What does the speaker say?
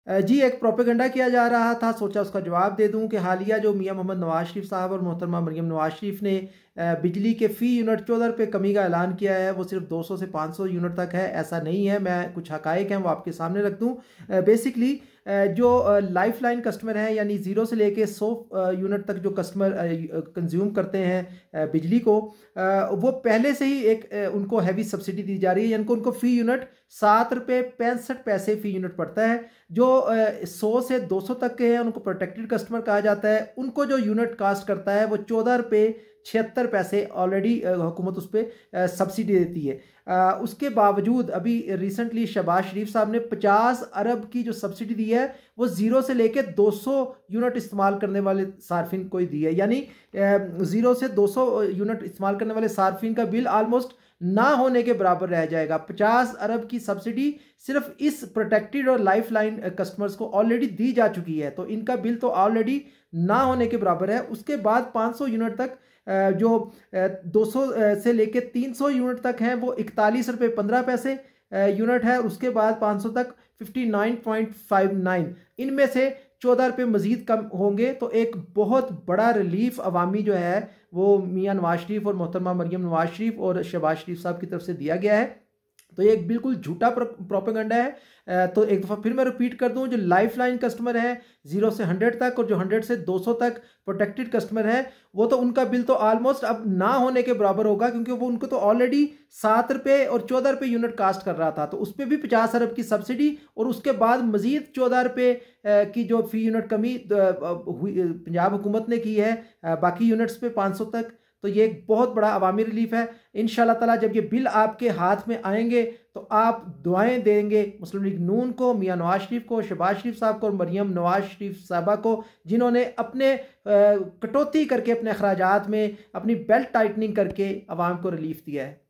जी एक प्रोपेगेंडा किया जा रहा था, सोचा उसका जवाब दे दूं कि हालिया जो मियां मोहम्मद नवाज शरीफ साहब और मोहतरमा मरियम नवाज शरीफ ने बिजली के फ़ी यूनिट 14 रुपये कमी का ऐलान किया है, वो सिर्फ 200 से 500 यूनिट तक है। ऐसा नहीं है, मैं कुछ हकायक हैं वो आपके सामने रख दूं। बेसिकली जो लाइफ लाइन कस्टमर हैं, यानी ज़ीरो से लेके 100 यूनिट तक जो कस्टमर कंज्यूम करते हैं बिजली को, वो पहले से ही एक उनको हैवी सब्सिडी दी जा रही है, यानी उनको फ़ी यूनिट 7 रुपये 65 पैसे फ़ी यूनिट पड़ता है। जो 100 से 200 तक के हैं उनको प्रोटेक्टेड कस्टमर कहा जाता है। उनको जो यूनिट कास्ट करता है वो 14 रुपये 76 पैसे ऑलरेडी हुकूमत उस पर सब्सिडी देती है। उसके बावजूद अभी रिसेंटली शहबाज शरीफ साहब ने 50 अरब की जो सब्सिडी दी है वो ज़ीरो से लेके 200 यूनिट इस्तेमाल करने वाले सार्फिन को ही दी है, यानी ज़ीरो से 200 यूनिट इस्तेमाल करने वाले सार्फिन का बिल आलमोस्ट ना होने के बराबर रह जाएगा। 50 अरब की सब्सिडी सिर्फ इस प्रोटेक्टेड और लाइफ लाइन कस्टमर्स को ऑलरेडी दी जा चुकी है, तो इनका बिल तो ऑलरेडी ना होने के बराबर है। उसके बाद 500 यूनिट तक जो 200 से लेके 300 यूनिट तक हैं वो 41 रुपये 15 पैसे यूनिट है। उसके बाद 500 तक 59.59, इनमें से 14 रुपये मजीद कम होंगे। तो एक बहुत बड़ा रिलीफ अवामी जो है वो मियां नवाज शरीफ और मोहतरमा मरियम नवाज शरीफ और शहबाज शरीफ साहब की तरफ से दिया गया है। तो ये एक बिल्कुल झूठा प्रोपेगेंडा है। तो एक दफ़ा फिर मैं रिपीट कर दूं, जो लाइफ लाइन कस्टमर है 0 से 100 तक और जो 100 से 200 तक प्रोटेक्टेड कस्टमर है, वो तो उनका बिल तो ऑलमोस्ट अब ना होने के बराबर होगा, क्योंकि वो उनको तो ऑलरेडी 7 रुपये और 14 रुपये यूनिट कास्ट कर रहा था। तो उस पर भी 50 अरब की सब्सिडी और उसके बाद मजीद 14 रुपये की जो फ़ी यूनिट कमी पंजाब हुकूमत ने की है बाकी यूनिट्स पे 500 तक। तो ये एक बहुत बड़ा अवामी रिलीफ है। इंशाल्लाह ताला जब ये बिल आपके हाथ में आएंगे तो आप दुआएं देंगे मुस्लिम लीग नून को, मियां नवाज शरीफ को, शहबाज शरीफ साहब को और मरियम नवाज शरीफ साहबा को, जिन्होंने अपने कटौती करके अपने अखराजात में अपनी बेल्ट टाइटनिंग करके अवाम को रिलीफ दिया है।